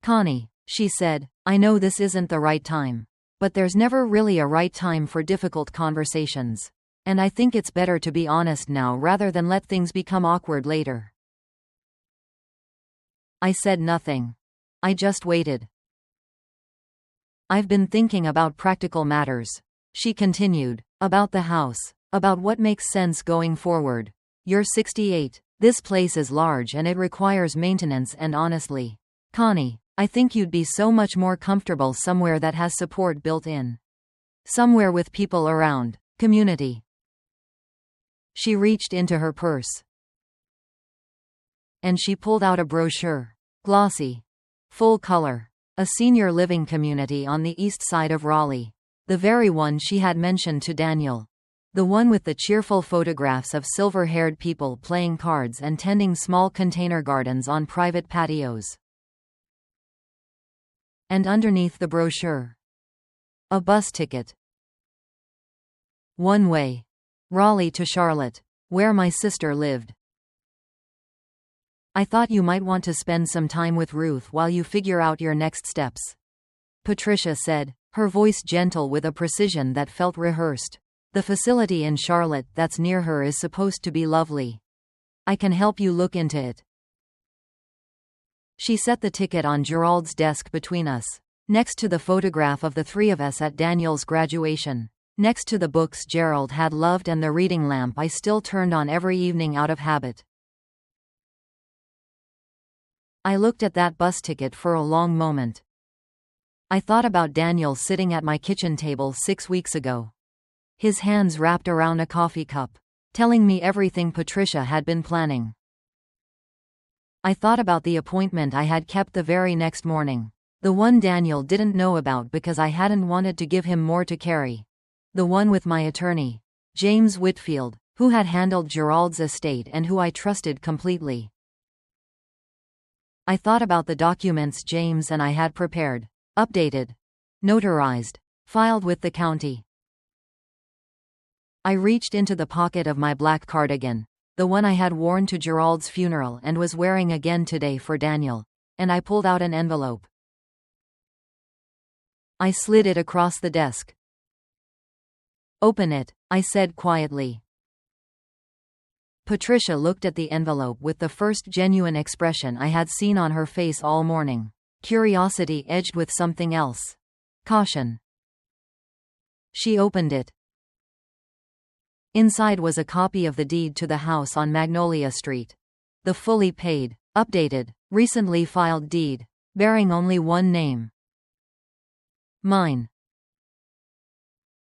Connie, she said, I know this isn't the right time. But there's never really a right time for difficult conversations. And I think it's better to be honest now rather than let things become awkward later. I said nothing. I just waited. I've been thinking about practical matters, she continued, about the house, about what makes sense going forward. You're 68. This place is large and it requires maintenance, and honestly, Connie, I think you'd be so much more comfortable somewhere that has support built in. Somewhere with people around, community. She reached into her purse. And she pulled out a brochure. Glossy. Full color. A senior living community on the east side of Raleigh. The very one she had mentioned to Daniel. The one with the cheerful photographs of silver-haired people playing cards and tending small container gardens on private patios. And underneath the brochure, a bus ticket. One way. Raleigh to Charlotte, where my sister lived. I thought you might want to spend some time with Ruth while you figure out your next steps, Patricia said, her voice gentle with a precision that felt rehearsed. The facility in Charlotte that's near her is supposed to be lovely. I can help you look into it. She set the ticket on Gerald's desk between us, next to the photograph of the three of us at Daniel's graduation, next to the books Gerald had loved and the reading lamp I still turned on every evening out of habit. I looked at that bus ticket for a long moment. I thought about Daniel sitting at my kitchen table 6 weeks ago. His hands wrapped around a coffee cup, telling me everything Patricia had been planning. I thought about the appointment I had kept the very next morning. The one Daniel didn't know about because I hadn't wanted to give him more to carry. The one with my attorney, James Whitfield, who had handled Gerald's estate and who I trusted completely. I thought about the documents James and I had prepared, updated, notarized, filed with the county. I reached into the pocket of my black cardigan, the one I had worn to Gerald's funeral and was wearing again today for Daniel, and I pulled out an envelope. I slid it across the desk. Open it, I said quietly. Patricia looked at the envelope with the first genuine expression I had seen on her face all morning. Curiosity edged with something else. Caution. She opened it. Inside was a copy of the deed to the house on Magnolia Street. The fully paid, updated, recently filed deed, bearing only one name. Mine.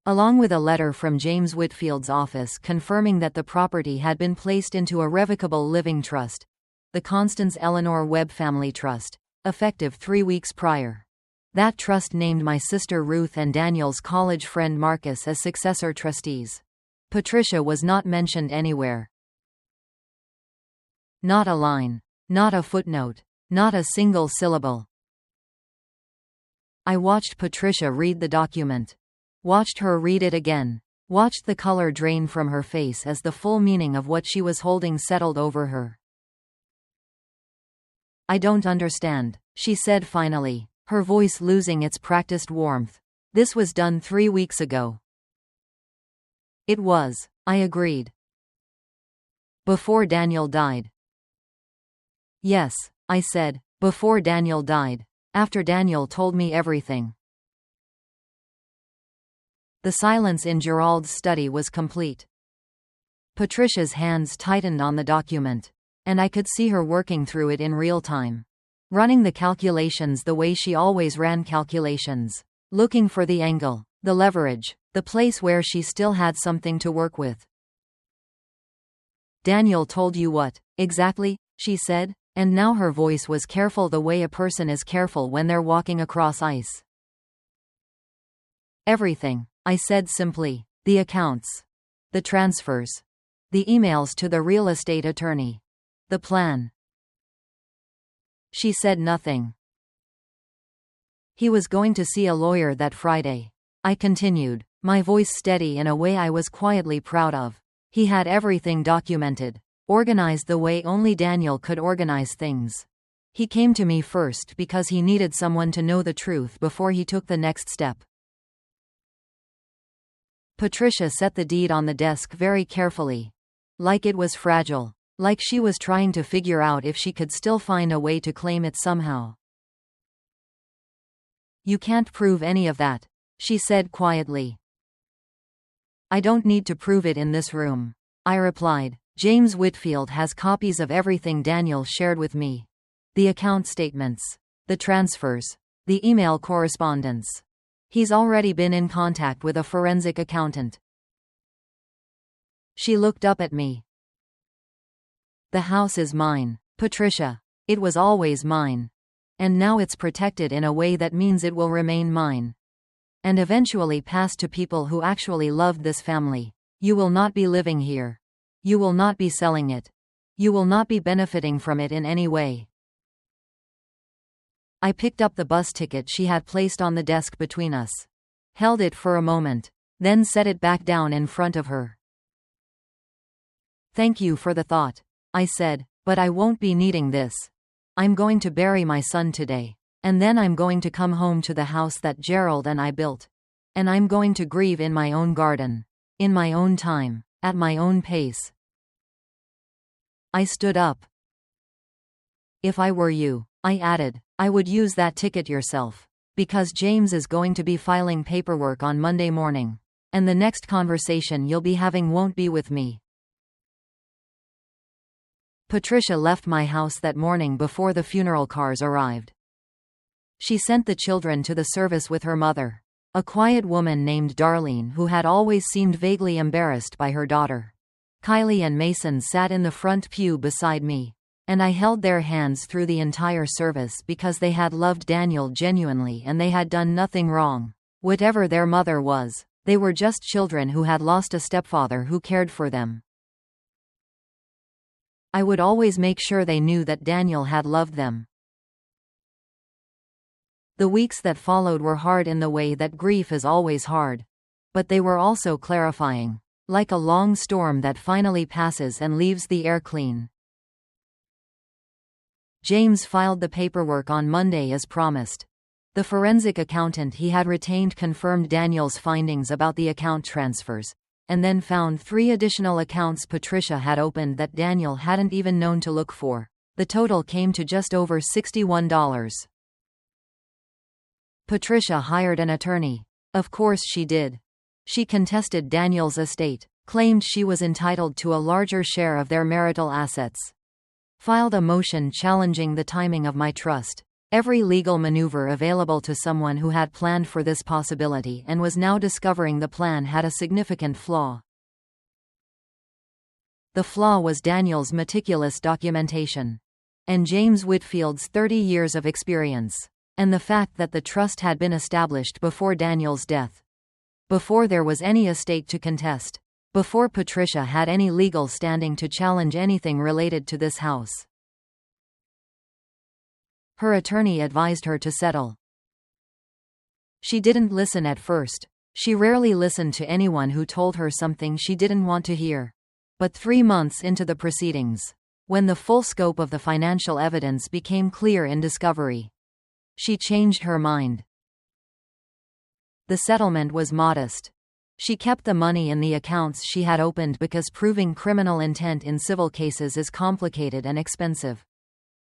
Along with a letter from James Whitfield's office confirming that the property had been placed into a revocable living trust, the Constance Eleanor Webb Family Trust, effective 3 weeks prior. That trust named my sister Ruth and Daniel's college friend Marcus as successor trustees. Patricia was not mentioned anywhere. Not a line, not a footnote, not a single syllable. I watched Patricia read the document. Watched her read it again. Watched the color drain from her face as the full meaning of what she was holding settled over her. I don't understand, she said finally, her voice losing its practiced warmth. This was done 3 weeks ago. It was, I agreed. Before Daniel died. Yes, I said, before Daniel died. After Daniel told me everything. The silence in Gerald's study was complete. Patricia's hands tightened on the document, and I could see her working through it in real time. Running the calculations the way she always ran calculations. Looking for the angle, the leverage, the place where she still had something to work with. Daniel told you what, exactly? She said, and now her voice was careful the way a person is careful when they're walking across ice. Everything, I said simply. The accounts. The transfers. The emails to the real estate attorney. The plan. She said nothing. He was going to see a lawyer that Friday. I continued, my voice steady in a way I was quietly proud of. He had everything documented. Organized the way only Daniel could organize things. He came to me first because he needed someone to know the truth before he took the next step. Patricia set the deed on the desk very carefully. Like it was fragile. Like she was trying to figure out if she could still find a way to claim it somehow. "You can't prove any of that," she said quietly. "I don't need to prove it in this room," I replied. "James Whitfield has copies of everything Daniel shared with me. The account statements. The transfers. The email correspondence. He's already been in contact with a forensic accountant." She looked up at me. "The house is mine, Patricia. It was always mine. And now it's protected in a way that means it will remain mine. And eventually pass to people who actually loved this family. You will not be living here. You will not be selling it. You will not be benefiting from it in any way." I picked up the bus ticket she had placed on the desk between us. Held it for a moment. Then set it back down in front of her. "Thank you for the thought," I said, "but I won't be needing this. I'm going to bury my son today. And then I'm going to come home to the house that Gerald and I built. And I'm going to grieve in my own garden. In my own time. At my own pace." I stood up. "If I were you," I added, "I would use that ticket yourself. Because James is going to be filing paperwork on Monday morning. And the next conversation you'll be having won't be with me." Patricia left my house that morning before the funeral cars arrived. She sent the children to the service with her mother, a quiet woman named Darlene who had always seemed vaguely embarrassed by her daughter. Kylie and Mason sat in the front pew beside me, and I held their hands through the entire service because they had loved Daniel genuinely and they had done nothing wrong. Whatever their mother was, they were just children who had lost a stepfather who cared for them. I would always make sure they knew that Daniel had loved them. The weeks that followed were hard in the way that grief is always hard. But they were also clarifying. Like a long storm that finally passes and leaves the air clean. James filed the paperwork on Monday as promised. The forensic accountant he had retained confirmed Daniel's findings about the account transfers, and then found 3 additional accounts Patricia had opened that Daniel hadn't even known to look for. The total came to just over $61. Patricia hired an attorney. Of course she did. She contested Daniel's estate, claimed she was entitled to a larger share of their marital assets. Filed a motion challenging the timing of my trust. Every legal maneuver available to someone who had planned for this possibility and was now discovering the plan had a significant flaw. The flaw was Daniel's meticulous documentation. And James Whitfield's 30 years of experience. And the fact that the trust had been established before Daniel's death. Before there was any estate to contest. Before Patricia had any legal standing to challenge anything related to this house. Her attorney advised her to settle. She didn't listen at first. She rarely listened to anyone who told her something she didn't want to hear. But 3 months into the proceedings, when the full scope of the financial evidence became clear in discovery, she changed her mind. The settlement was modest. She kept the money in the accounts she had opened because proving criminal intent in civil cases is complicated and expensive.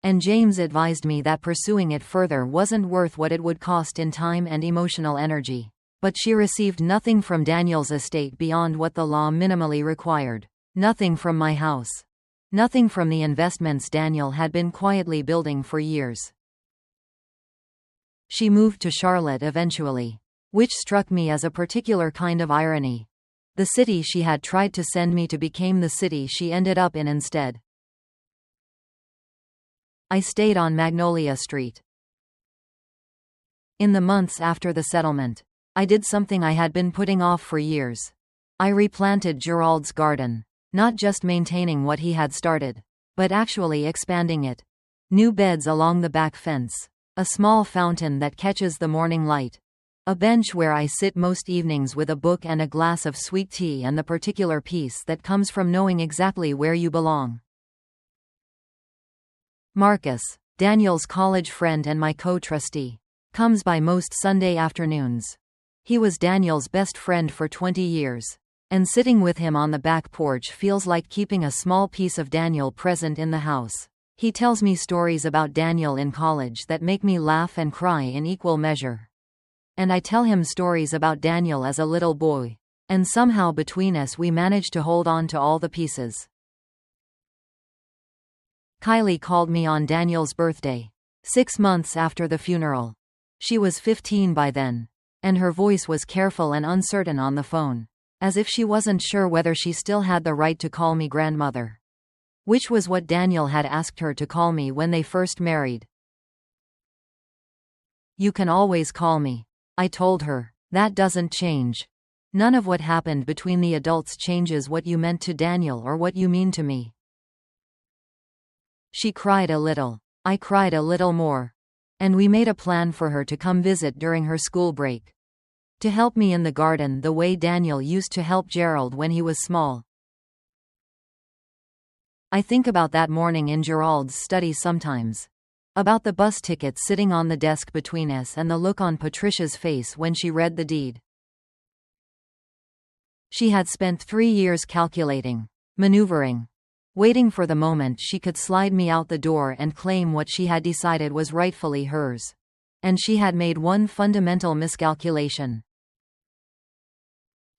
And James advised me that pursuing it further wasn't worth what it would cost in time and emotional energy. But she received nothing from Daniel's estate beyond what the law minimally required. Nothing from my house. Nothing from the investments Daniel had been quietly building for years. She moved to Charlotte eventually. Which struck me as a particular kind of irony. The city she had tried to send me to became the city she ended up in instead. I stayed on Magnolia Street. In the months after the settlement, I did something I had been putting off for years. I replanted Gerald's garden. Not just maintaining what he had started, but actually expanding it. New beds along the back fence. A small fountain that catches the morning light. A bench where I sit most evenings with a book and a glass of sweet tea and the particular peace that comes from knowing exactly where you belong. Marcus, Daniel's college friend and my co-trustee. Comes by most Sunday afternoons. He was Daniel's best friend for 20 years. And sitting with him on the back porch feels like keeping a small piece of Daniel present in the house. He tells me stories about Daniel in college that make me laugh and cry in equal measure. And I tell him stories about Daniel as a little boy. And somehow between us we manage to hold on to all the pieces. Kylie called me on Daniel's birthday, 6 months after the funeral. She was 15 by then. And her voice was careful and uncertain on the phone, as if she wasn't sure whether she still had the right to call me grandmother. Which was what Daniel had asked her to call me when they first married. "You can always call me," I told her. "That doesn't change. None of what happened between the adults changes what you meant to Daniel or what you mean to me." She cried a little. I cried a little more. And we made a plan for her to come visit during her school break. To help me in the garden the way Daniel used to help Gerald when he was small. I think about that morning in Gerald's study sometimes. About the bus ticket sitting on the desk between us and the look on Patricia's face when she read the deed. She had spent 3 years calculating, maneuvering, waiting for the moment she could slide me out the door and claim what she had decided was rightfully hers. And she had made one fundamental miscalculation.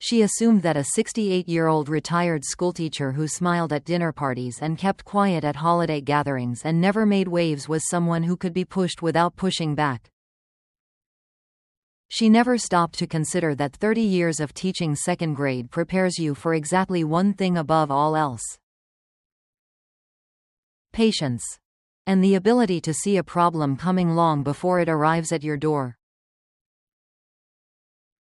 She assumed that a 68-year-old retired schoolteacher who smiled at dinner parties and kept quiet at holiday gatherings and never made waves was someone who could be pushed without pushing back. She never stopped to consider that 30 years of teaching second grade prepares you for exactly one thing above all else. Patience. And the ability to see a problem coming long before it arrives at your door.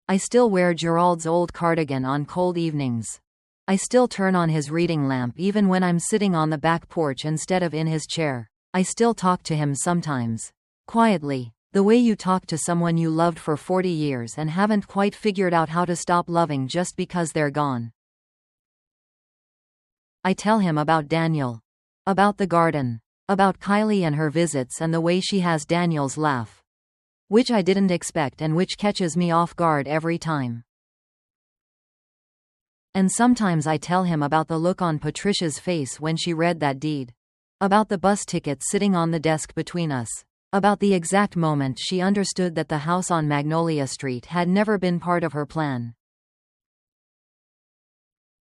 I still wear Gerald's old cardigan on cold evenings. I still turn on his reading lamp even when I'm sitting on the back porch instead of in his chair. I still talk to him sometimes. Quietly, the way you talk to someone you loved for 40 years and haven't quite figured out how to stop loving just because they're gone. I tell him about Daniel. About the garden. About Kylie and her visits and the way she has Daniel's laugh. Which I didn't expect and which catches me off guard every time. And sometimes I tell him about the look on Patricia's face when she read that deed. About the bus ticket sitting on the desk between us. About the exact moment she understood that the house on Magnolia Street had never been part of her plan.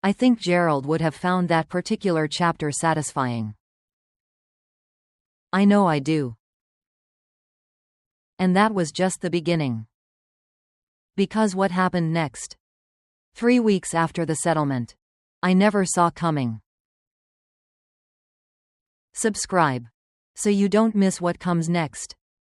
I think Gerald would have found that particular chapter satisfying. I know I do. And that was just the beginning. Because what happened next? 3 weeks after the settlement. I never saw coming. Subscribe. So you don't miss what comes next.